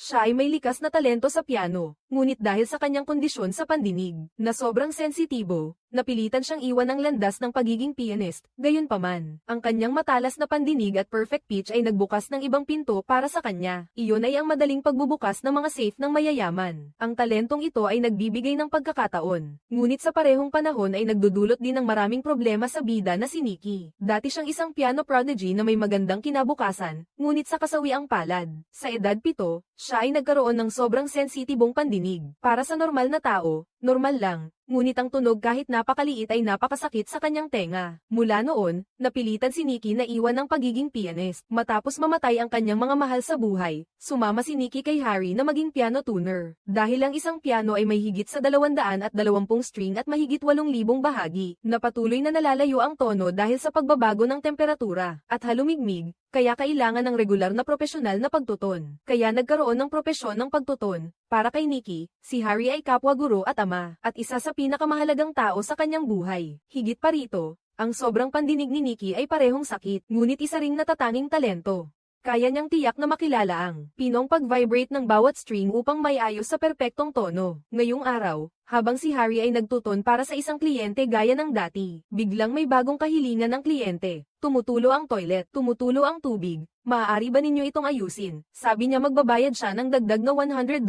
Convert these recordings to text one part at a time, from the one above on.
Siya ay may likas na talento sa piano, ngunit dahil sa kanyang kondisyon sa pandinig, na sobrang sensitibo, napilitan siyang iwan ang landas ng pagiging pianist. Gayunpaman, ang kanyang matalas na pandinig at perfect pitch ay nagbukas ng ibang pinto para sa kanya. Iyon ay ang madaling pagbubukas ng mga safe ng mayayaman. Ang talentong ito ay nagbibigay ng pagkakataon, ngunit sa parehong panahon ay nagdudulot din ng maraming problema sa bida na si Nikki. Dati siyang isang piano prodigy na may magandang kinabukasan, ngunit sa kasawiang palad. Sa edad 7, siya ay nagkaroon ng sobrang sensitibong pandinig. Para sa normal na tao, normal lang, ngunit ang tunog kahit napakaliit ay napakasakit sa kanyang tenga. Mula noon, napilitan si Nikki na iwan ang pagiging pianist. Matapos mamatay ang kanyang mga mahal sa buhay, sumama si Nikki kay Harry na maging piano tuner. Dahil ang isang piano ay may higit sa 220 string at mahigit 8,000 bahagi, napatuloy na nalalayo ang tono dahil sa pagbabago ng temperatura at halumigmig, kaya kailangan ng regular na profesional na pagtuton. Kaya nagkaroon ng propesyon ng pagtuton. Para kay Nikki, si Harry ay kapwa guro at ama, at isa sa pinakamahalagang tao sa kanyang buhay. Higit pa rito, ang sobrang pandinig ni Nikki ay parehong sakit, ngunit isa ring natatanging talento. Kaya niyang tiyak na makilala ang pinong pag-vibrate ng bawat string upang maiayos sa perpektong tono. Ngayong araw, habang si Harry ay nagtuton para sa isang kliyente gaya ng dati, biglang may bagong kahilingan ng kliyente. Tumutulo ang toilet, tumutulo ang tubig. Maaari ba ninyo itong ayusin? Sabi niya magbabayad siya ng dagdag na $100.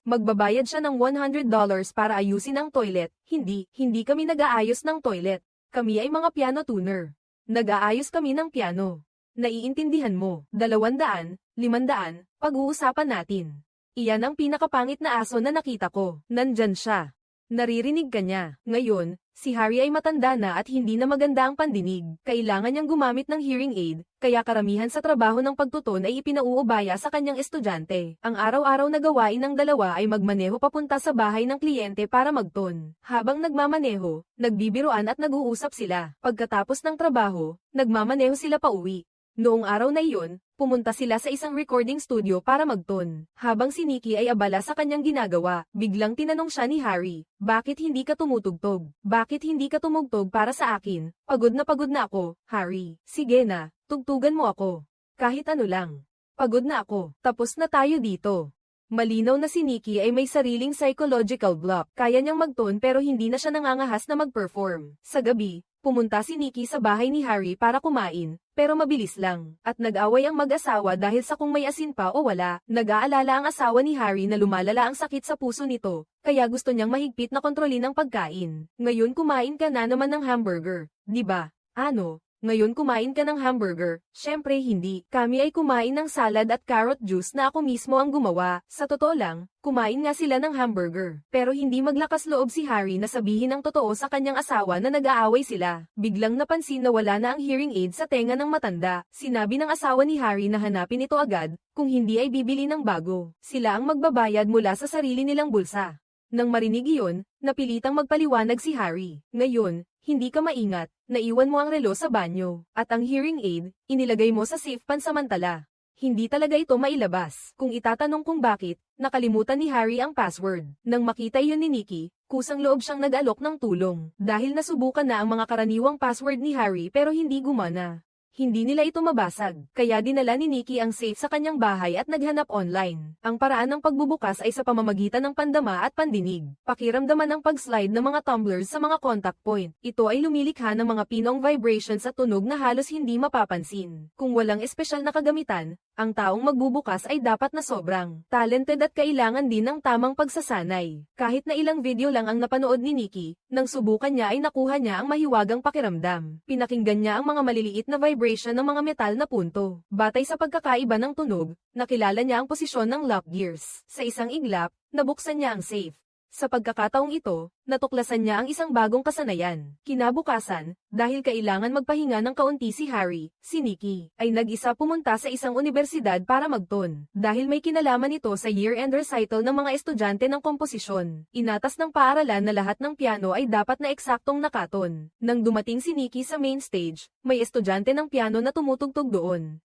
Magbabayad siya ng $100 para ayusin ang toilet. Hindi kami nag-aayos ng toilet. Kami ay mga piano tuner. Nag-aayos kami ng piano. Naiintindihan mo, 200, 500, pag-uusapan natin. Iyan ang pinakapangit na aso na nakita ko. Nandyan siya. Naririnig ka niya. Ngayon, si Harry ay matanda na at hindi na maganda ang pandinig. Kailangan niyang gumamit ng hearing aid, kaya karamihan sa trabaho ng pagtuton ay ipinauubaya sa kanyang estudyante. Ang araw-araw na gawain ng dalawa ay magmaneho papunta sa bahay ng kliyente para magton. Habang nagmamaneho, nagbibiruan at nag-uusap sila. Pagkatapos ng trabaho, nagmamaneho sila pauwi. Noong araw na iyon, pumunta sila sa isang recording studio para magton. Habang si Nikki ay abala sa kanyang ginagawa, biglang tinanong siya ni Harry, "Bakit hindi ka tumutugtog? Bakit hindi ka tumugtog para sa akin? Pagod na ako, Harry. Sige na, tugtugan mo ako. Kahit ano lang. Pagod na ako. Tapos na tayo dito." Malinaw na si Nikki ay may sariling psychological block. Kaya niyang magton pero hindi na siya nangangahas na mag-perform. Sa gabi, pumunta si Nikki sa bahay ni Harry para kumain, pero mabilis lang. At nag-away ang mag-asawa dahil sa kung may asin pa o wala. Nag-aalala ang asawa ni Harry na lumalala ang sakit sa puso nito, kaya gusto niyang mahigpit na kontrolin ang pagkain. Ngayon kumain ka na naman ng hamburger, di ba? Ano? Ngayon kumain ka ng hamburger? Syempre hindi. Kami ay kumain ng salad at carrot juice na ako mismo ang gumawa. Sa totoo lang, kumain nga sila ng hamburger. Pero hindi maglakas loob si Harry na sabihin ang totoo sa kanyang asawa na nag-aaway sila. Biglang napansin na wala na ang hearing aid sa tenga ng matanda. Sinabi ng asawa ni Harry na hanapin ito agad, kung hindi ay bibili ng bago. Sila ang magbabayad mula sa sarili nilang bulsa. Nang marinig iyon, napilitang magpaliwanag si Harry. Ngayon, hindi ka maingat, naiwan mo ang relo sa banyo, at ang hearing aid, inilagay mo sa safe pansamantala. Hindi talaga ito mailabas. Kung itatanong kung bakit, nakalimutan ni Harry ang password. Nang makita iyon ni Nikki, kusang loob siyang nag-alok ng tulong. Dahil nasubukan na ang mga karaniwang password ni Harry pero hindi gumana. Hindi nila ito mabasag, kaya dinala ni Nikki ang safe sa kanyang bahay at naghanap online. Ang paraan ng pagbubukas ay sa pamamagitan ng pandama at pandinig. Pakiramdaman ang pag-slide ng mga tumblers sa mga contact point. Ito ay lumilikha ng mga pinong vibrations at tunog na halos hindi mapapansin. Kung walang espesyal na kagamitan, ang taong magbubukas ay dapat na sobrang talented at kailangan din ng tamang pagsasanay. Kahit na ilang video lang ang napanood ni Nikki, nang subukan niya ay nakuha niya ang mahiwagang pakiramdam. Pinakinggan niya ang mga maliliit na vibration ng mga metal na punto. Batay sa pagkakaiba ng tunog, nakilala niya ang posisyon ng lock gears. Sa isang iglap, nabuksan niya ang safe. Sa pagkakataong ito, natuklasan niya ang isang bagong kasanayan. Kinabukasan, dahil kailangan magpahinga ng kaunti si Harry, si Nikki ay nag-isa pumunta sa isang universidad para magton. Dahil may kinalaman ito sa year-end recital ng mga estudyante ng komposisyon. Inatas ng paaralan na lahat ng piano ay dapat na eksaktong nakaton. Nang dumating si Nikki sa main stage, may estudyante ng piano na tumutugtog doon.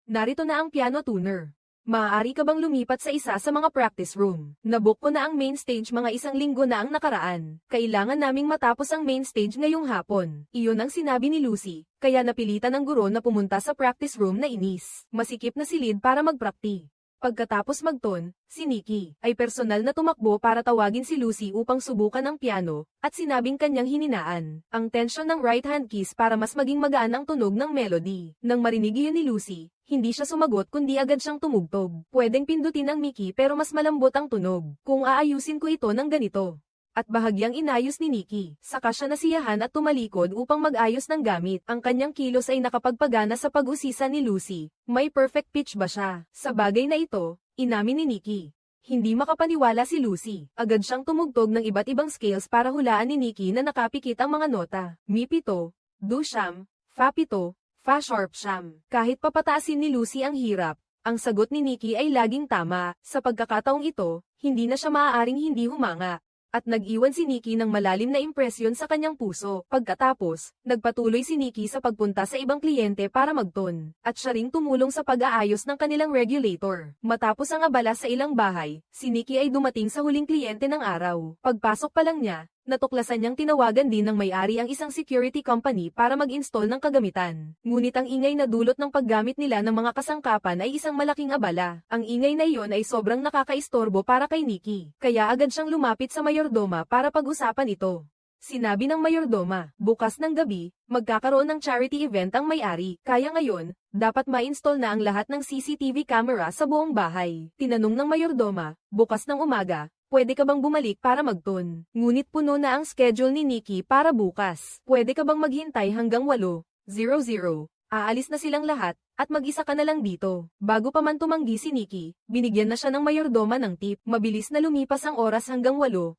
Narito na ang piano tuner. Maaari ka bang lumipat sa isa sa mga practice room? Nabook ko na ang main stage mga 1 linggo na ang nakaraan. Kailangan naming matapos ang main stage ngayong hapon. Iyon ang sinabi ni Lucy, kaya napilitan ng guro na pumunta sa practice room na inis. Masikip na silid para magprakti. Pagkatapos magton, si Nikki ay personal na tumakbo para tawagin si Lucy upang subukan ang piano, at sinabing kanyang hininaan ang tensyon ng right-hand keys para mas maging magaan ang tunog ng melody. Nang marinig iyon ni Lucy, hindi siya sumagot kundi agad siyang tumugtog. Pwedeng pindutin ang Mickey pero mas malambot ang tunog kung aayusin ko ito ng ganito. At bahagyang inayos ni Nikki. Saka siya nasiyahan at tumalikod upang mag-ayos ng gamit. Ang kanyang kilos ay nakapagpagana sa pag-usisa ni Lucy. May perfect pitch ba siya? Sa bagay na ito, inamin ni Nikki. Hindi makapaniwala si Lucy. Agad siyang tumugtog ng iba't ibang scales para hulaan ni Nikki na nakapikit ang mga nota. Mi-7, Do-siyam, Fa-7, Fa-sharp-siyam. Kahit papataasin ni Lucy ang hirap, ang sagot ni Nikki ay laging tama. Sa pagkakataong ito, hindi na siya maaaring hindi humanga. At nag-iwan si Nikki ng malalim na impresyon sa kanyang puso. Pagkatapos, nagpatuloy si Nikki sa pagpunta sa ibang kliyente para magton. At siya ring tumulong sa pag-aayos ng kanilang regulator. Matapos ang abala sa ilang bahay, si Nikki ay dumating sa huling kliyente ng araw. Pagpasok pa lang niya, natuklasan niyang tinawagan din ng may-ari ang isang security company para mag-install ng kagamitan. Ngunit ang ingay na dulot ng paggamit nila ng mga kasangkapan ay isang malaking abala. Ang ingay na iyon ay sobrang nakakaistorbo para kay Nikki. Kaya agad siyang lumapit sa mayordoma para pag-usapan ito. Sinabi ng mayordoma, bukas ng gabi, magkakaroon ng charity event ang may-ari. Kaya ngayon, dapat ma-install na ang lahat ng CCTV camera sa buong bahay. Tinanong ng mayordoma, bukas ng umaga, pwede ka bang bumalik para magton? Ngunit puno na ang schedule ni Nikki para bukas. Pwede ka bang maghintay hanggang 8:00? Aalis na silang lahat, at mag-isa ka na lang dito. Bago pa man tumanggi si Nikki, binigyan na siya ng mayordoma ng tip. Mabilis na lumipas ang oras hanggang 8:00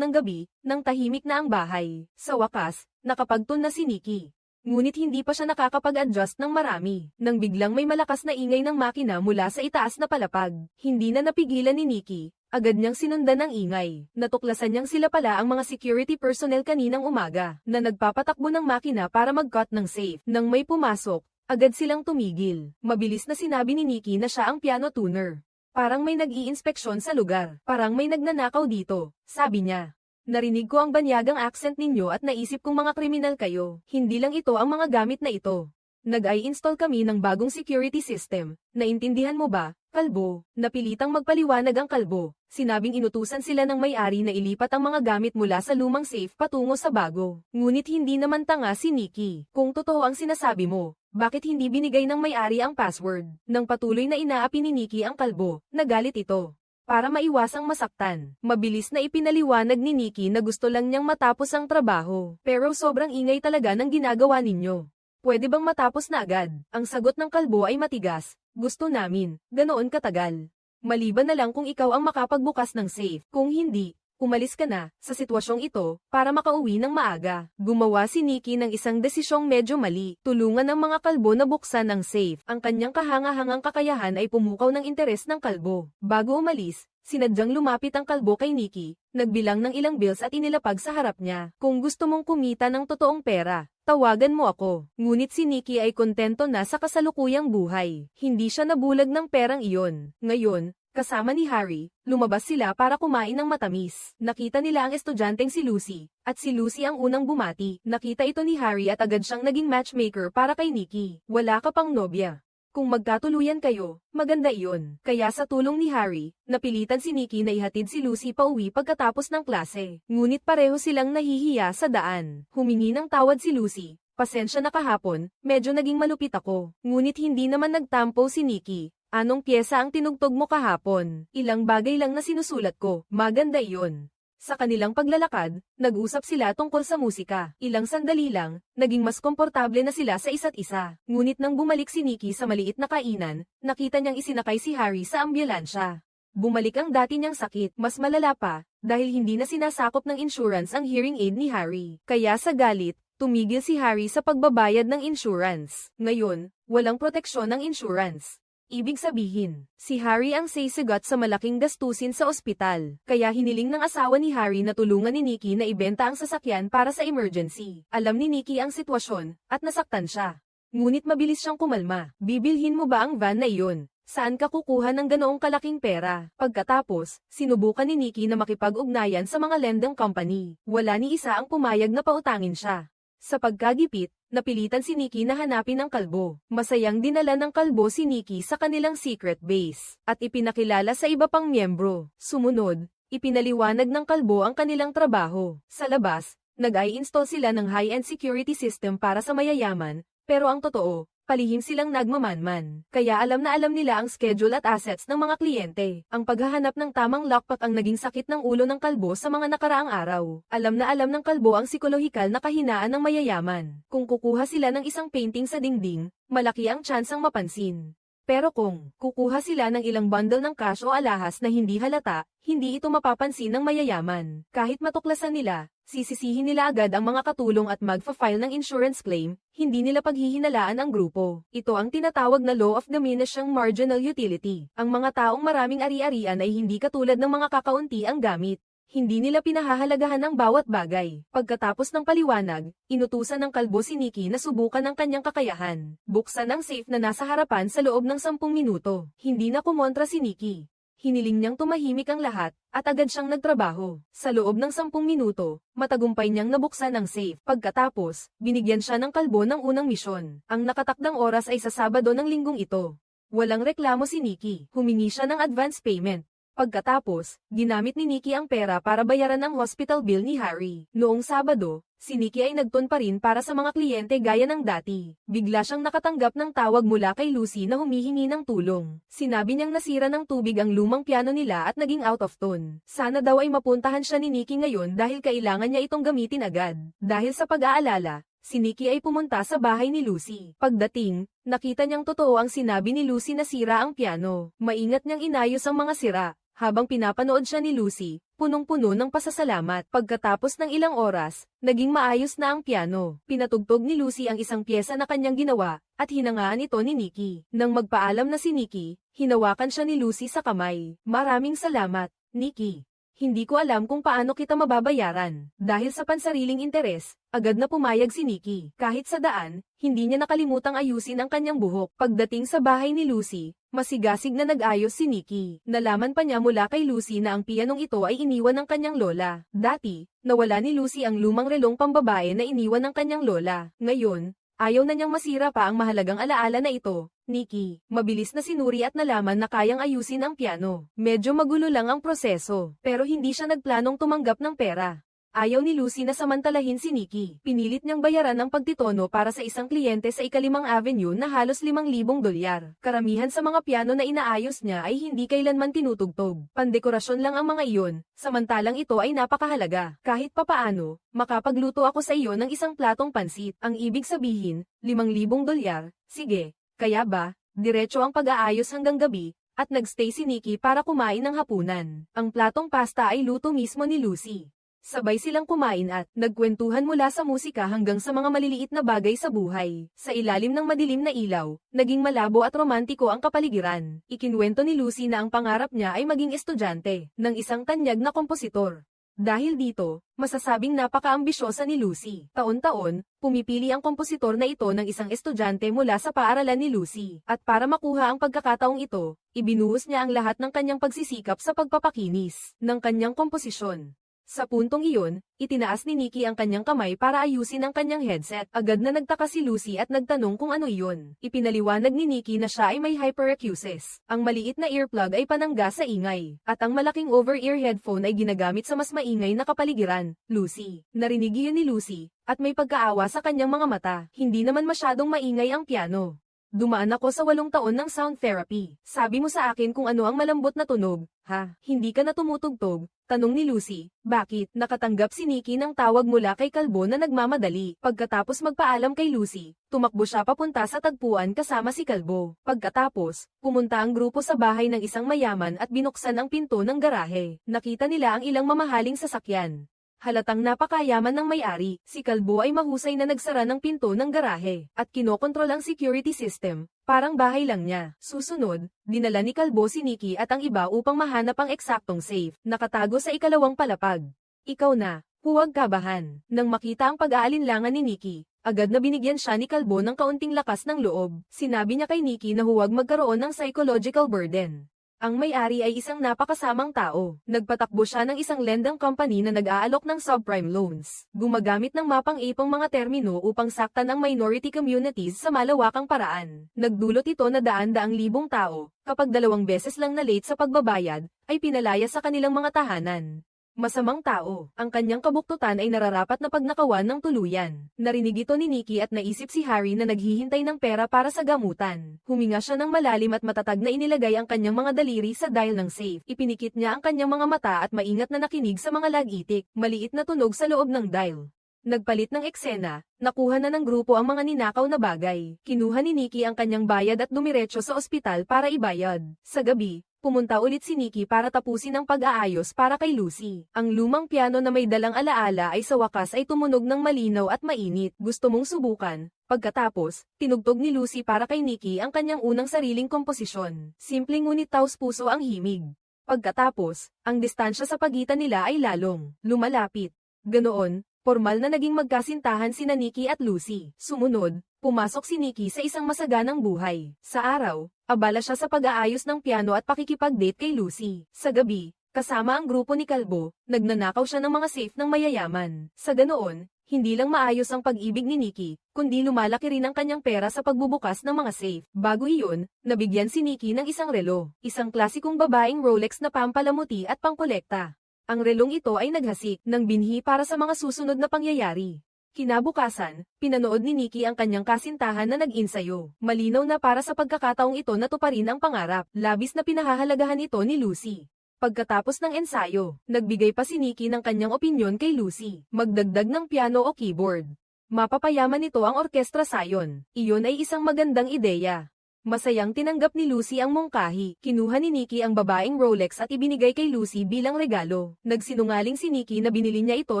ng gabi, nang tahimik na ang bahay. Sa wakas, nakapagton na si Nikki. Ngunit hindi pa siya nakakapag-adjust ng marami, nang biglang may malakas na ingay ng makina mula sa itaas na palapag. Hindi na napigilan ni Nikki. Agad niyang sinundan ng ingay. Natuklasan niyang sila pala ang mga security personnel kaninang umaga, na nagpapatakbo ng makina para mag-cut ng safe. Nang may pumasok, agad silang tumigil. Mabilis na sinabi ni Nikki na siya ang piano tuner. Parang may nag-iinspeksyon sa lugar. Parang may nagnanakaw dito, sabi niya. Narinig ko ang banyagang accent ninyo at naisip kong mga kriminal kayo. Hindi lang ito ang mga gamit na ito. Nag-i-install kami ng bagong security system. Naintindihan mo ba, kalbo? Napilitang magpaliwanag ang kalbo. Sinabing inutusan sila ng may-ari na ilipat ang mga gamit mula sa lumang safe patungo sa bago. Ngunit hindi naman tanga si Nikki. Kung totoo ang sinasabi mo, bakit hindi binigay ng may-ari ang password? Nang patuloy na inaapi ni Nikki ang kalbo, nagalit ito. Para maiwasang masaktan, mabilis na ipinaliwanag ni Nikki na gusto lang niyang matapos ang trabaho. Pero sobrang ingay talaga ng ginagawa ninyo. Pwede bang matapos na agad? Ang sagot ng kalbo ay matigas. Gusto namin, ganoon katagal. Maliban na lang kung ikaw ang makapagbukas ng safe. Kung hindi, umalis ka na, sa sitwasyong ito, para makauwi ng maaga. Gumawa si Nikki ng isang desisyong medyo mali. Tulungan ng mga kalbo na buksan ang safe. Ang kanyang kahanga-hangang kakayahan ay pumukaw ng interes ng kalbo. Bago umalis, sinadyang lumapit ang kalbo kay Nikki, nagbilang ng ilang bills at inilapag sa harap niya. Kung gusto mong kumita ng totoong pera, tawagan mo ako. Ngunit si Nikki ay kontento na sa kasalukuyang buhay. Hindi siya nabulag ng perang iyon. Ngayon, kasama ni Harry, lumabas sila para kumain ng matamis. Nakita nila ang estudyanteng si Lucy, at si Lucy ang unang bumati. Nakita ito ni Harry at agad siyang naging matchmaker para kay Nikki. Wala ka pang nobya. Kung magkatuluyan kayo, maganda iyon. Kaya sa tulong ni Harry, napilitan si Nikki na ihatid si Lucy pauwi pagkatapos ng klase. Ngunit pareho silang nahihiya sa daan. Humingi ng tawad si Lucy. Pasensya na kahapon, medyo naging malupit ako. Ngunit hindi naman nagtampo si Nikki. Anong pyesa ang tinugtog mo kahapon? Ilang bagay lang na sinusulat ko. Maganda iyon. Sa kanilang paglalakad, nag-usap sila tungkol sa musika. Ilang sandali lang, naging mas komportable na sila sa isa't isa. Ngunit nang bumalik si Nikki sa maliit na kainan, nakita niyang isinakay si Harry sa ambulansya. Bumalik ang dati niyang sakit, mas malala pa, dahil hindi na sinasakop ng insurance ang hearing aid ni Harry. Kaya sa galit, tumigil si Harry sa pagbabayad ng insurance. Ngayon, walang proteksyon ng insurance. Ibig sabihin, si Harry ang sisigat sa malaking gastusin sa ospital. Kaya hiniling ng asawa ni Harry na tulungan ni Nikki na ibenta ang sasakyan para sa emergency. Alam ni Nikki ang sitwasyon, at nasaktan siya. Ngunit mabilis siyang kumalma. Bibilhin mo ba ang van na iyon? Saan ka kukuha ng ganoong kalaking pera? Pagkatapos, sinubukan ni Nikki na makipag-ugnayan sa mga lending company. Wala ni isa ang pumayag na pautangin siya. Sa pagkagipit, napilitan si Nikki na hanapin ang kalbo. Masayang dinala ng kalbo si Nikki sa kanilang secret base, at ipinakilala sa iba pang miyembro. Sumunod, ipinaliwanag ng kalbo ang kanilang trabaho. Sa labas, nag-i-install sila ng high-end security system para sa mayayaman, pero ang totoo, palihim silang nagmamanman. Kaya alam na alam nila ang schedule at assets ng mga kliyente. Ang paghahanap ng tamang lockpick ang naging sakit ng ulo ng kalbo sa mga nakaraang araw. Alam na alam ng kalbo ang psikolohikal na kahinaan ng mayayaman. Kung kukuha sila ng isang painting sa dingding, malaki ang tsansang mapansin. Pero kung kukuha sila ng ilang bundle ng cash o alahas na hindi halata, hindi ito mapapansin ng mayayaman. Kahit matuklasan nila, sisisihin nila agad ang mga katulong at magfa-file ng insurance claim, hindi nila paghihinalaan ang grupo. Ito ang tinatawag na law of diminishing marginal utility. Ang mga taong maraming ari-arian ay hindi katulad ng mga kakaunti ang gamit. Hindi nila pinahahalagahan ang bawat bagay. Pagkatapos ng paliwanag, inutusan ng kalbo si Nikki na subukan ang kanyang kakayahan. Buksan ang safe na nasa harapan sa loob ng 10 minuto. Hindi na kumontra si Nikki. Hiniling niyang tumahimik ang lahat, at agad siyang nagtrabaho. Sa loob ng 10 minuto, matagumpay niyang nabuksan ang safe. Pagkatapos, binigyan siya ng kalbo ng unang misyon. Ang nakatakdang oras ay sa Sabado ng linggong ito. Walang reklamo si Nikki. Humingi siya ng advance payment. Pagkatapos, ginamit ni Nikki ang pera para bayaran ang hospital bill ni Harry. Noong Sabado, si Nikki ay nagton pa rin para sa mga kliyente gaya ng dati. Bigla siyang nakatanggap ng tawag mula kay Lucy na humihingi ng tulong. Sinabi niyang nasira ng tubig ang lumang piano nila at naging out of tone. Sana daw ay mapuntahan siya ni Nikki ngayon dahil kailangan niya itong gamitin agad. Dahil sa pag-aalala, si Nikki ay pumunta sa bahay ni Lucy. Pagdating, nakita niyang totoo ang sinabi ni Lucy na sira ang piano. Maingat niyang inayos ang mga sira. Habang pinapanood siya ni Lucy, punong-puno ng pasasalamat. Pagkatapos ng ilang oras, naging maayos na ang piano. Pinatugtog ni Lucy ang isang pyesa na kanyang ginawa, at hinangaan ito ni Nikki. Nang magpaalam na si Nikki, hinawakan siya ni Lucy sa kamay. Maraming salamat, Nikki. Hindi ko alam kung paano kita mababayaran. Dahil sa pansariling interes, agad na pumayag si Nikki. Kahit sa daan, hindi niya nakalimutang ayusin ang kanyang buhok. Pagdating sa bahay ni Lucy, masigasig na nag-ayos si Nikki. Nalaman pa niya mula kay Lucy na ang pianong ito ay iniwan ng kanyang lola. Dati, nawala ni Lucy ang lumang relong pambabae na iniwan ng kanyang lola. Ngayon, ayaw na niyang masira pa ang mahalagang alaala na ito. Nikki, mabilis na sinuri at nalaman na kayang ayusin ang piano. Medyo magulo lang ang proseso, pero hindi siya nagplanong tumanggap ng pera. Ayaw ni Lucy na samantalahin si Nikki. Pinilit niyang bayaran ang pagtitono para sa isang kliyente sa ika-5 Avenue na halos $5,000. Karamihan sa mga piano na inaayos niya ay hindi kailanman tinutugtog. Pandekorasyon lang ang mga iyon, samantalang ito ay napakahalaga. Kahit papaano, makapagluto ako sa iyo ng isang platong pansit. Ang ibig sabihin, $5,000. Sige. Kaya ba, diretso ang pag-aayos hanggang gabi, at nagstay si Nikki para kumain ng hapunan. Ang platong pasta ay luto mismo ni Lucy. Sabay silang kumain at nagkwentuhan mula sa musika hanggang sa mga maliliit na bagay sa buhay. Sa ilalim ng madilim na ilaw, naging malabo at romantiko ang kapaligiran. Ikinwento ni Lucy na ang pangarap niya ay maging estudyante ng isang tanyag na kompositor. Dahil dito, masasabing napaka-ambisyosa ni Lucy. Taon-taon, pumipili ang kompositor na ito ng isang estudyante mula sa paaralan ni Lucy. At para makuha ang pagkakataong ito, ibinuhos niya ang lahat ng kanyang pagsisikap sa pagpapakinis ng kanyang komposisyon. Sa puntong iyon, itinaas ni Nikki ang kanyang kamay para ayusin ang kanyang headset. Agad na nagtaka si Lucy at nagtanong kung ano iyon. Ipinaliwanag ni Nikki na siya ay may hyperacusis. Ang maliit na earplug ay panangga sa ingay, at ang malaking over-ear headphone ay ginagamit sa mas maingay na kapaligiran. Lucy. Narinig iyon ni Lucy, at may pagkaawa sa kanyang mga mata. Hindi naman masyadong maingay ang piano. Dumaan ako sa 8 taon ng sound therapy. Sabi mo sa akin kung ano ang malambot na tunog, ha? Hindi ka na tumutugtog? Tanong ni Lucy. Bakit? Nakatanggap si Nikki ng tawag mula kay kalbo na nagmamadali. Pagkatapos magpaalam kay Lucy, tumakbo siya papunta sa tagpuan kasama si kalbo. Pagkatapos, pumunta ang grupo sa bahay ng isang mayaman at binuksan ang pinto ng garahe. Nakita nila ang ilang mamahaling sasakyan. Halatang napakayaman ng may-ari, si kalbo ay mahusay na nagsara ng pinto ng garahe, at kinokontrol ang security system, parang bahay lang niya. Susunod, dinala ni kalbo si Nikki at ang iba upang mahanap ang eksaktong safe, nakatago sa ikalawang palapag. Ikaw na, huwag kabahan. Nang makita ang pag-aalinlangan ni Nikki, agad na binigyan siya ni kalbo ng kaunting lakas ng loob. Sinabi niya kay Nikki na huwag magkaroon ng psychological burden. Ang may-ari ay isang napakasamang tao. Nagpatakbo siya ng isang lending company na nag-aalok ng subprime loans. Gumagamit ng mapang-ipang mga termino upang saktan ang minority communities sa malawakang paraan. Nagdulot ito na daan-daang libong tao, kapag 2 beses lang na late sa pagbabayad, ay pinalaya sa kanilang mga tahanan. Masamang tao, ang kanyang kabuktutan ay nararapat na pagnakawan ng tuluyan. Narinig ito ni Nikki at naisip si Harry na naghihintay ng pera para sa gamutan. Huminga siya ng malalim at matatag na inilagay ang kanyang mga daliri sa dial ng safe. Ipinikit niya ang kanyang mga mata at maingat na nakinig sa mga lag-itik. Maliit na tunog sa loob ng dial. Nagpalit ng eksena, nakuha na ng grupo ang mga ninakaw na bagay. Kinuha ni Nikki ang kanyang bayad at dumiretso sa ospital para ibayad. Sa gabi, pumunta ulit si Nikki para tapusin ang pag-aayos para kay Lucy. Ang lumang piano na may dalang alaala ay sa wakas ay tumunog ng malinaw at mainit. Gusto mong subukan? Pagkatapos, tinugtog ni Lucy para kay Nikki ang kanyang unang sariling komposisyon. Simpleng ngunit taos-puso ang himig. Pagkatapos, ang distansya sa pagitan nila ay lalong lumalapit. Ganoon, formal na naging magkasintahan sina Nikki at Lucy. Sumunod, pumasok si Nikki sa isang masaganang buhay. Sa araw, abala siya sa pag-aayos ng piano at pakikipag-date kay Lucy. Sa gabi, kasama ang grupo ni Kalbo, nagnanakaw siya ng mga safe ng mayayaman. Sa ganoon, hindi lang maayos ang pag-ibig ni Nikki, kundi lumalaki rin ang kanyang pera sa pagbubukas ng mga safe. Bago iyon, nabigyan si Nikki ng isang relo, isang klasikong babaeng Rolex na pampalamuti at pangkolekta. Ang relong ito ay naghasik ng binhi para sa mga susunod na pangyayari. Kinabukasan, pinanood ni Nikki ang kanyang kasintahan na nag-insayo. Malinaw na para sa pagkakataong ito na tuparin ang pangarap. Labis na pinahahalagahan ito ni Lucy. Pagkatapos ng ensayo, nagbigay pa si Nikki ng kanyang opinyon kay Lucy. Magdagdag ng piano o keyboard. Mapapayaman nito ang orkestra sayon. Iyon ay isang magandang ideya. Masayang tinanggap ni Lucy ang mungkahi. Kinuha ni Nikki ang babaeng Rolex at ibinigay kay Lucy bilang regalo. Nagsinungaling si Nikki na binili niya ito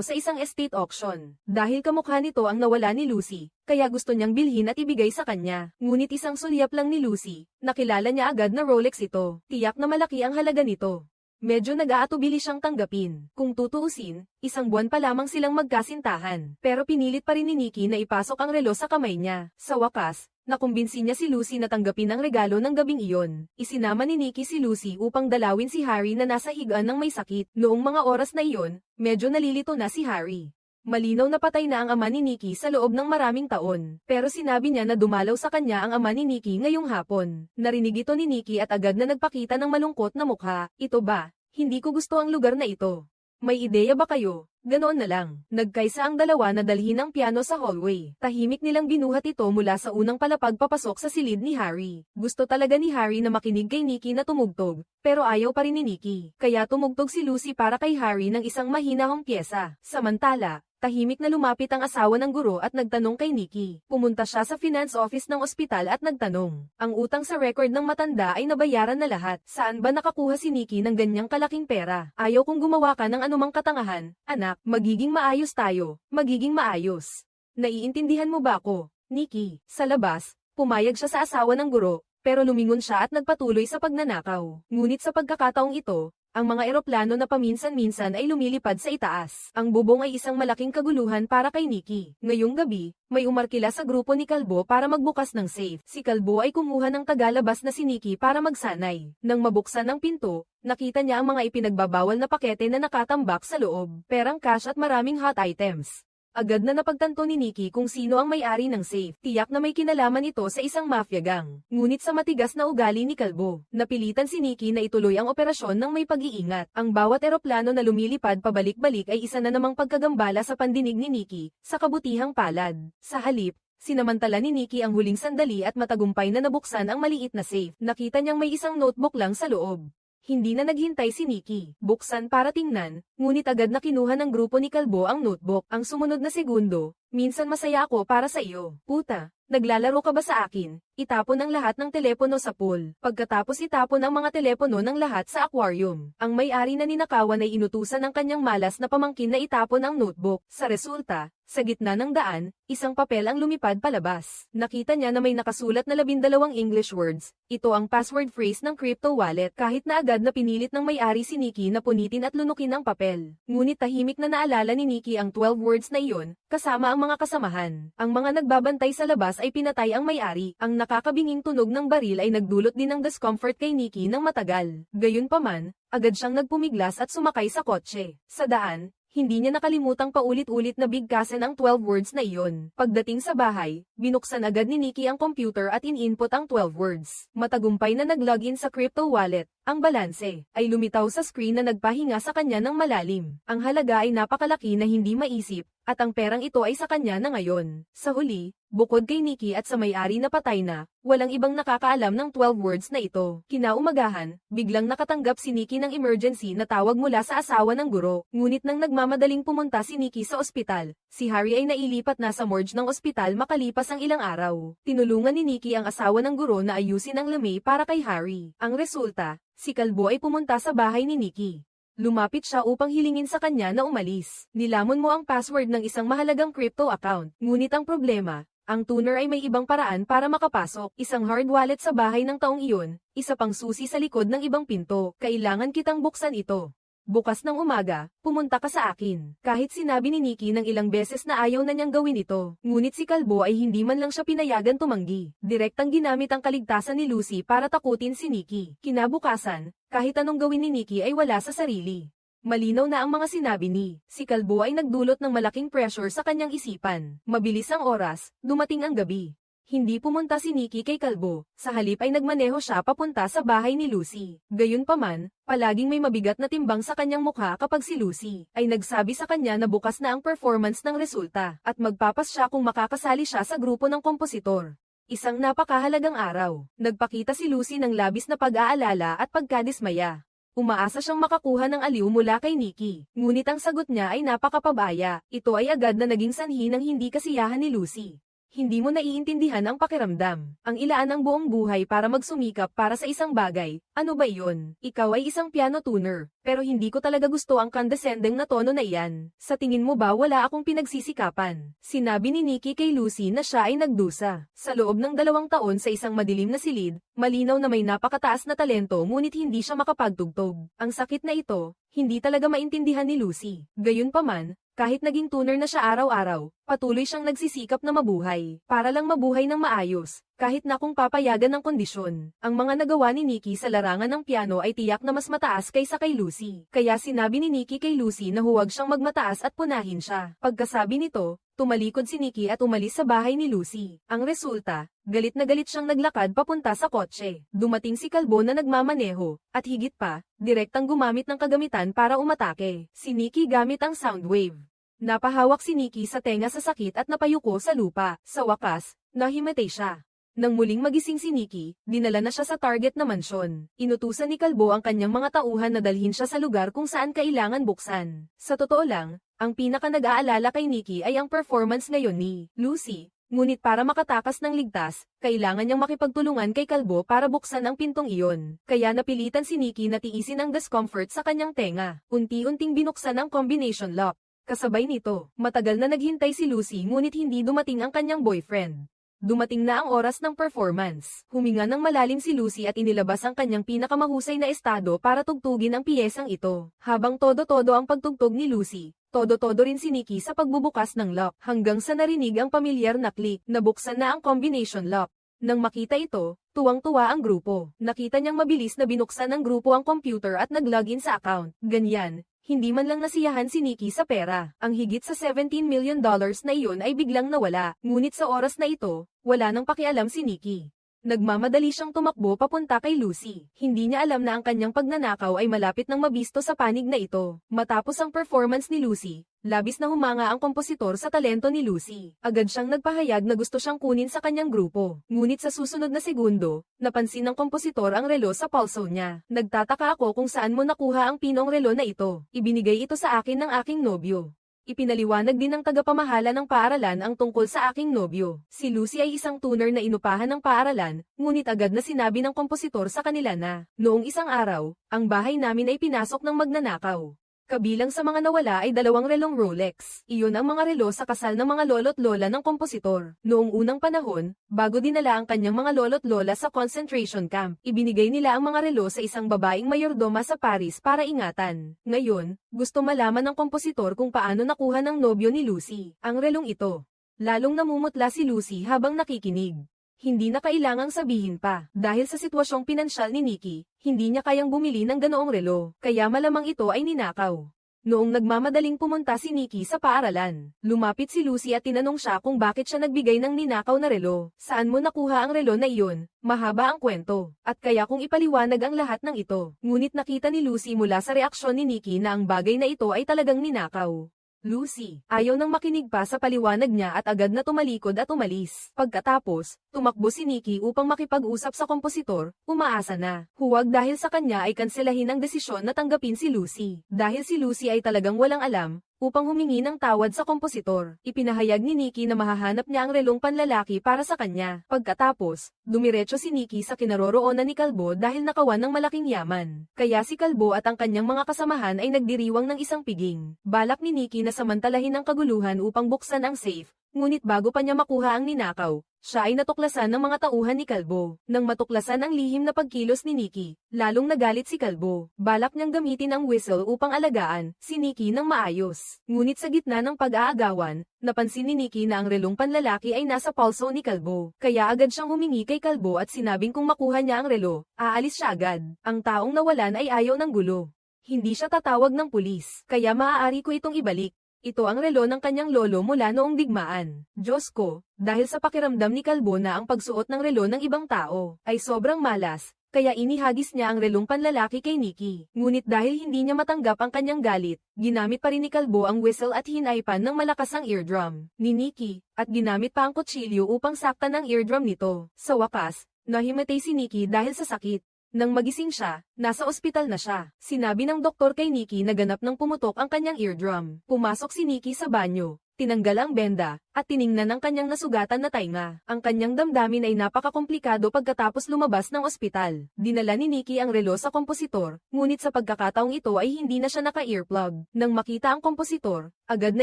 sa isang estate auction. Dahil kamukha nito ang nawala ni Lucy, kaya gusto niyang bilhin at ibigay sa kanya. Ngunit isang sulyap lang ni Lucy, nakilala niya agad na Rolex ito. Tiyak na malaki ang halaga nito. Medyo nag-aatubili siyang tanggapin. Kung tutuusin, 1 buwan pa lamang silang magkasintahan. Pero pinilit pa rin ni Nikki na ipasok ang relo sa kamay niya. Sa wakas, nakumbinsi niya si Lucy na tanggapin ang regalo ng gabing iyon. Isinama ni Nikki si Lucy upang dalawin si Harry na nasa higaan ng may sakit. Noong mga oras na iyon, medyo nalilito na si Harry. Malinaw na patay na ang ama ni Nikki sa loob ng maraming taon. Pero sinabi niya na dumalaw sa kanya ang ama ni Nikki ngayong hapon. Narinig ito ni Nikki at agad na nagpakita ng malungkot na mukha. Ito ba? Hindi ko gusto ang lugar na ito. May ideya ba kayo? Ganoon na lang. Nagkaisa ang dalawa na dalhin ang piano sa hallway. Tahimik nilang binuhat ito mula sa unang palapag papasok sa silid ni Harry. Gusto talaga ni Harry na makinig kay Nikki na tumugtog, pero ayaw pa rin ni Nikki. Kaya tumugtog si Lucy para kay Harry ng isang mahinahong pyesa. Samantala, tahimik na lumapit ang asawa ng guro at nagtanong kay Nikki. Pumunta siya sa finance office ng ospital at nagtanong. Ang utang sa record ng matanda ay nabayaran na lahat. Saan ba nakakuha si Nikki ng ganyang kalaking pera? Ayaw kong gumawa ka ng anumang katangahan, anak. Magiging maayos tayo. Magiging maayos. Naiintindihan mo ba ako, Nikki? Sa labas, pumayag siya sa asawa ng guro, pero lumingon siya at nagpatuloy sa pagnanakaw. Ngunit sa pagkakataong ito, ang mga eroplano na paminsan-minsan ay lumilipad sa itaas. Ang bubong ay isang malaking kaguluhan para kay Nikki. Ngayong gabi, may umarkila sa grupo ni Kalbo para magbukas ng safe. Si Kalbo ay kumuha ng tagalabas na si Nikki para magsanay. Nang mabuksan ang pinto, nakita niya ang mga ipinagbabawal na pakete na nakatambak sa loob. Perang cash at maraming hot items. Agad na napagtanto ni Nikki kung sino ang may-ari ng safe. Tiyak na may kinalaman ito sa isang mafia gang. Ngunit sa matigas na ugali ni Kalbo, napilitan si Nikki na ituloy ang operasyon ng may pag-iingat. Ang bawat eroplano na lumilipad pabalik-balik ay isa na namang pagkagambala sa pandinig ni Nikki, sa kabutihang palad. Sa halip, sinamantala ni Nikki ang huling sandali at matagumpay na nabuksan ang maliit na safe. Nakita niyang may isang notebook lang sa loob. Hindi na naghintay si Nikki. Buksan para tingnan, ngunit agad na kinuha ng grupo ni Kalbo ang notebook. Ang sumunod na segundo, minsan masaya ako para sa iyo. Puta, naglalaro ka ba sa akin? Itapon ang lahat ng telepono sa pool. Pagkatapos itapon ang mga telepono ng lahat sa aquarium. Ang may-ari na ninakawan ay inutusan ng kanyang malas na pamangkin na itapon ang notebook. Sa resulta, sa gitna ng daan, isang papel ang lumipad palabas. Nakita niya na may nakasulat na 12 English words. Ito ang password phrase ng crypto wallet. Kahit na agad na pinilit ng may-ari si Nikki na punitin at lunukin ang papel. Ngunit tahimik na naalala ni Nikki ang 12 words na iyon, kasama ang mga kasamahan. Ang mga nagbabantay sa labas ay pinatay ang may-ari. Ang nakakabinging tunog ng baril ay nagdulot din ng discomfort kay Nikki ng matagal. Gayunpaman, agad siyang nagpumiglas at sumakay sa kotse. Sa daan, hindi niya nakalimutang paulit-ulit na bigkasin ang 12 words na iyon. Pagdating sa bahay, binuksan agad ni Nikki ang computer at in-input ang 12 words. Matagumpay na nag-login sa crypto wallet. Ang balanse ay lumitaw sa screen na nagpahinga sa kanya ng malalim. Ang halaga ay napakalaki na hindi maisip, at ang perang ito ay sa kanya na ngayon. Sa huli, bukod kay Nikki at sa may-ari na patay na, walang ibang nakakaalam ng 12 words na ito. Kinaumagahan, biglang nakatanggap si Nikki ng emergency na tawag mula sa asawa ng guro. Ngunit nang nagmamadaling pumunta si Nikki sa ospital, si Harry ay nailipat na sa morgue ng ospital makalipas ang ilang araw. Tinulungan ni Nikki ang asawa ng guro na ayusin ang lamay para kay Harry. Ang resulta, si Kalbo ay pumunta sa bahay ni Nikki. Lumapit siya upang hilingin sa kanya na umalis. Nilamon mo ang password ng isang mahalagang crypto account. Ngunit ang problema, ang tuner ay may ibang paraan para makapasok. Isang hard wallet sa bahay ng taong iyon, isa pang susi sa likod ng ibang pinto. Kailangan kitang buksan ito. Bukas ng umaga, pumunta ka sa akin. Kahit sinabi ni Nikki ng ilang beses na ayaw na niyang gawin ito, ngunit si Kalbo ay hindi man lang siya pinayagan tumanggi. Direktang ginamit ang kaligtasan ni Lucy para takutin si Nikki. Kinabukasan, kahit anong gawin ni Nikki ay wala sa sarili. Malinaw na ang mga sinabi ni si Kalbo ay nagdulot ng malaking pressure sa kanyang isipan. Mabilis ang oras, dumating ang gabi. Hindi pumunta si Nikki kay Kalbo, sa halip ay nagmaneho siya papunta sa bahay ni Lucy. Gayunpaman, palaging may mabigat na timbang sa kanyang mukha kapag si Lucy ay nagsabi sa kanya na bukas na ang performance ng resulta at magpapas siya kung makakasali siya sa grupo ng kompositor. Isang napakahalagang araw, nagpakita si Lucy ng labis na pag-aalala at pagkadismaya. Umaasa siyang makakuha ng aliw mula kay Nikki, ngunit ang sagot niya ay napakapabaya. Ito ay agad na naging sanhi ng hindi kasiyahan ni Lucy. Hindi mo naiintindihan ang pakiramdam. Ang ilaan ang buong buhay para magsumikap para sa isang bagay. Ano ba iyon? Ikaw ay isang piano tuner, pero hindi ko talaga gusto ang condescending na tono na iyan. Sa tingin mo ba wala akong pinagsisikapan? Sinabi ni Nikki kay Lucy na siya ay nagdusa. Sa loob ng 2 taon sa isang madilim na silid, malinaw na may napakataas na talento ngunit hindi siya makapagtugtog. Ang sakit na ito, hindi talaga maintindihan ni Lucy. Gayunpaman, kahit naging tuner na siya araw-araw, patuloy siyang nagsisikap na mabuhay, para lang mabuhay ng maayos, kahit na kung papayagan ng kondisyon. Ang mga nagawa ni Nikki sa larangan ng piano ay tiyak na mas mataas kaysa kay Lucy. Kaya sinabi ni Nikki kay Lucy na huwag siyang magmataas at punahin siya. Pagkasabi nito, tumalikod si Nikki at umalis sa bahay ni Lucy. Ang resulta, galit na galit siyang naglakad papunta sa kotse. Dumating si Kalbo na nagmamaneho, at higit pa, direktang gumamit ng kagamitan para umatake. Si Nikki gamit ang soundwave. Napahawak si Nikki sa tenga sa sakit at napayuko sa lupa. Sa wakas, nahimatay siya. Nang muling magising si Nikki, dinala na siya sa target na mansyon. Inutusan ni Kalbo ang kanyang mga tauhan na dalhin siya sa lugar kung saan kailangan buksan. Sa totoo lang, ang pinaka nag-aalala kay Nikki ay ang performance ngayon ni Lucy. Ngunit para makatakas ng ligtas, kailangan niyang makipagtulungan kay Kalbo para buksan ang pintong iyon. Kaya napilitan si Nikki na tiisin ang discomfort sa kanyang tenga. Unti-unting binuksan ang combination lock. Kasabay nito, matagal na naghintay si Lucy ngunit hindi dumating ang kanyang boyfriend. Dumating na ang oras ng performance. Huminga ng malalim si Lucy at inilabas ang kanyang pinakamahusay na estado para tugtugin ang piyesang ito. Habang todo-todo ang pagtugtog ni Lucy, todo-todo rin si Nikki sa pagbubukas ng lock hanggang sa narinig ang pamilyar na click. Nabuksan na ang combination lock. Nang makita ito, tuwang-tuwa ang grupo. Nakita niyang mabilis na binuksan ng grupo ang computer at nag-login sa account. Ganyan, hindi man lang nasiyahan si Nikki sa pera. Ang higit sa $17 million na iyon ay biglang nawala. Ngunit sa oras na ito, wala nang pakialam si Nikki. Nagmamadali siyang tumakbo papunta kay Lucy. Hindi niya alam na ang kanyang pagnanakaw ay malapit nang mabisto sa panig na ito. Matapos ang performance ni Lucy, labis na humanga ang kompositor sa talento ni Lucy. Agad siyang nagpahayag na gusto siyang kunin sa kanyang grupo. Ngunit sa susunod na segundo, napansin ng kompositor ang relo sa pulso niya. Nagtataka ako kung saan mo nakuha ang pinong relo na ito. Ibinigay ito sa akin ng aking nobyo. Ipinaliwanag din ng tagapamahala ng paaralan ang tungkol sa aking nobyo. Si Lucy ay isang tuner na inupahan ng paaralan, ngunit agad na sinabi ng kompositor sa kanila na, noong isang araw, ang bahay namin ay pinasok ng magnanakaw. Kabilang sa mga nawala ay 2 relong Rolex. Iyon ang mga relo sa kasal ng mga lolo't lola ng kompositor. Noong unang panahon, bago dinala ang kanyang mga lolo't lola sa concentration camp, ibinigay nila ang mga relo sa isang babaeng mayordoma sa Paris para ingatan. Ngayon, gusto malaman ng kompositor kung paano nakuha ng nobyo ni Lucy ang relong ito. Lalong namumutla si Lucy habang nakikinig. Hindi na kailangang sabihin pa. Dahil sa sitwasyong pinansyal ni Nikki, hindi niya kayang bumili ng ganoong relo, kaya malamang ito ay ninakaw. Noong nagmamadaling pumunta si Nikki sa paaralan, lumapit si Lucy at tinanong siya kung bakit siya nagbigay ng ninakaw na relo. Saan mo nakuha ang relo na iyon? Mahaba ang kwento. At kaya kung ipaliwanag ang lahat ng ito. Ngunit nakita ni Lucy mula sa reaksyon ni Nikki na ang bagay na ito ay talagang ninakaw. Lucy, ayaw nang makinig pa sa paliwanag niya at agad na tumalikod at umalis. Pagkatapos, tumakbo si Nikki upang makipag-usap sa kompositor, umaasa na. Huwag dahil sa kanya ay kanselahin ang desisyon na tanggapin si Lucy. Dahil si Lucy ay talagang walang alam, upang humingi ng tawad sa kompositor. Ipinahayag ni Nikki na mahahanap niya ang relong panlalaki para sa kanya. Pagkatapos, dumiretso si Nikki sa kinaroroonan ni Kalbo dahil nakawan ng malaking yaman. Kaya si Kalbo at ang kanyang mga kasamahan ay nagdiriwang ng isang piging. Balak ni Nikki na samantalahin ang kaguluhan upang buksan ang safe. Ngunit bago pa niya makuha ang ninakaw, siya ay natuklasan ng mga tauhan ni Kalbo. Nang matuklasan ang lihim na pagkilos ni Nikki, lalong nagalit si Kalbo. Balak niyang gamitin ang whistle upang alagaan si Nikki ng maayos. Ngunit sa gitna ng pag-aagawan, napansin ni Nikki na ang relong panlalaki ay nasa palso ni Kalbo. Kaya agad siyang humingi kay Kalbo at sinabing kung makuha niya ang relo, aalis siya agad. Ang taong nawalan ay ayaw ng gulo. Hindi siya tatawag ng pulis, kaya maaari ko itong ibalik. Ito ang relo ng kanyang lolo mula noong digmaan. Diyos ko, dahil sa pakiramdam ni Kalbo na ang pagsuot ng relo ng ibang tao ay sobrang malas, kaya inihagis niya ang relong panlalaki kay Nikki. Ngunit dahil hindi niya matanggap ang kanyang galit, ginamit pa rin ni Kalbo ang whistle at hinaypan ng malakas ang eardrum ni Nikki, at ginamit pa ang kutsilyo upang saktan ang eardrum nito. Sa wakas, nahimatay si Nikki dahil sa sakit. Nang magising siya, nasa ospital na siya. Sinabi ng doktor kay Nikki na ganap nang pumutok ang kanyang eardrum. Pumasok si Nikki sa banyo, tinanggal ang benda, at tiningnan ang kanyang nasugatan na tainga. Ang kanyang damdamin ay napakakomplikado pagkatapos lumabas ng ospital. Dinala ni Nikki ang relo sa kompositor, ngunit sa pagkakataong ito ay hindi na siya naka-earplug. Nang makita ang kompositor, agad na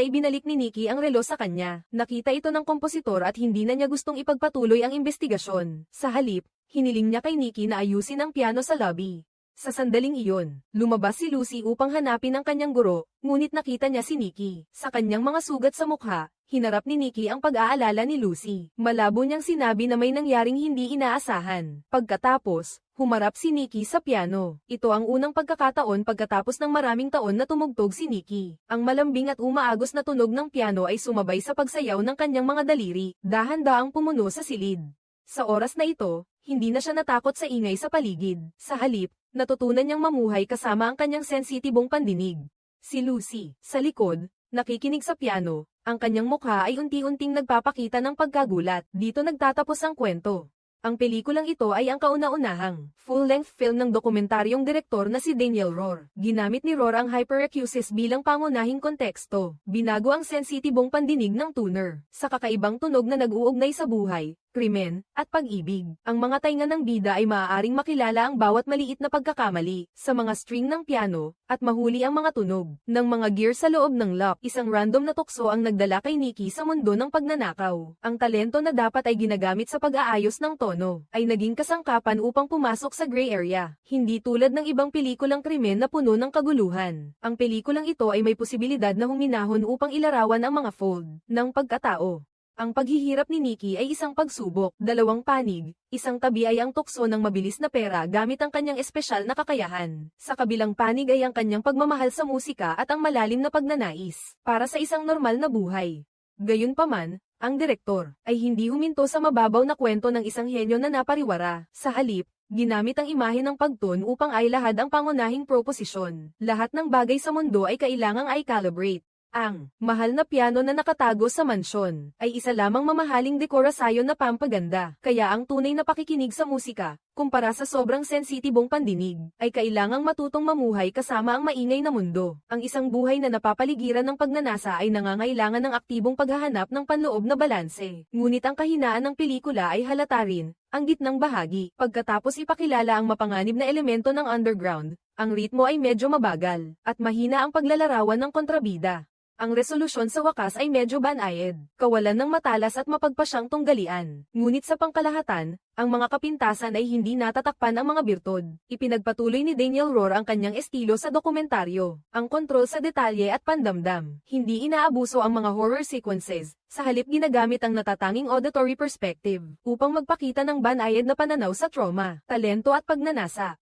ibinalik ni Nikki ang relo sa kanya. Nakita ito ng kompositor at hindi na niya gustong ipagpatuloy ang investigasyon. Sa halip, hiniling niya kay Nikki na ayusin ang piano sa lobby. Sa sandaling iyon, lumabas si Lucy upang hanapin ang kanyang guro, ngunit nakita niya si Nikki. Sa kanyang mga sugat sa mukha, hinarap ni Nikki ang pag-aalala ni Lucy. Malabo niyang sinabi na may nangyaring hindi inaasahan. Pagkatapos, humarap si Nikki sa piano. Ito ang unang pagkakataon pagkatapos ng maraming taon na tumugtog si Nikki. Ang malambing at umaagos na tunog ng piano ay sumabay sa pagsayaw ng kanyang mga daliri, dahan-daang pumuno sa silid. Sa oras na ito, hindi na siya natakot sa ingay sa paligid. Sa halip, natutunan niyang mamuhay kasama ang kanyang sensitibong pandinig. Si Lucy, sa likod, nakikinig sa piano, ang kanyang mukha ay unti-unting nagpapakita ng pagkagulat. Dito nagtatapos ang kwento. Ang pelikulang ito ay ang kauna-unahang full-length film ng dokumentaryong direktor na si Daniel Rohr. Ginamit ni Rohr ang hyperacusis bilang pangunahing konteksto. Binago ang sensitibong pandinig ng tuner sa kakaibang tunog na nag-uugnay sa buhay, krimen, at pag-ibig. Ang mga tainga ng bida ay maaaring makilala ang bawat maliit na pagkakamali sa mga string ng piano, at mahuli ang mga tunog ng mga gear sa loob ng lock. Isang random na tukso ang nagdala kay Nikki sa mundo ng pagnanakaw. Ang talento na dapat ay ginagamit sa pag-aayos ng tono, ay naging kasangkapan upang pumasok sa gray area. Hindi tulad ng ibang pelikulang krimen na puno ng kaguluhan. Ang pelikulang ito ay may posibilidad na huminahon upang ilarawan ang mga fold ng pagkatao. Ang paghihirap ni Nikki ay isang pagsubok, dalawang panig, isang tabi ay ang tukso ng mabilis na pera gamit ang kanyang espesyal na kakayahan. Sa kabilang panig ay ang kanyang pagmamahal sa musika at ang malalim na pagnanais para sa isang normal na buhay. Gayunpaman, ang direktor ay hindi huminto sa mababaw na kwento ng isang henyo na napariwara. Sa halip, ginamit ang imahe ng pagtun upang ailahad ang pangunahing proposisyon. Lahat ng bagay sa mundo ay kailangang i-calibrate. Ang mahal na piano na nakatago sa mansyon ay isa lamang mamahaling dekorasyon na pampaganda. Kaya ang tunay na pakikinig sa musika, kumpara sa sobrang sensitibong pandinig, ay kailangang matutong mamuhay kasama ang maingay na mundo. Ang isang buhay na napapaligiran ng pagnanasa ay nangangailangan ng aktibong paghahanap ng panloob na balanse. Ngunit ang kahinaan ng pelikula ay halata rin, ang gitnang bahagi. Pagkatapos ipakilala ang mapanganib na elemento ng underground, ang ritmo ay medyo mabagal, at mahina ang paglalarawan ng kontrabida. Ang resolusyon sa wakas ay medyo banayad, kawalan ng matalas at mapagpasyang tunggalian. Ngunit sa pangkalahatan, ang mga kapintasan ay hindi natatakpan ang mga birtod. Ipinagpatuloy ni Daniel Rohr ang kanyang estilo sa dokumentaryo, ang kontrol sa detalye at pandamdam. Hindi inaabuso ang mga horror sequences, sa halip ginagamit ang natatanging auditory perspective upang magpakita ng banayad na pananaw sa trauma, talento at pagnanasa.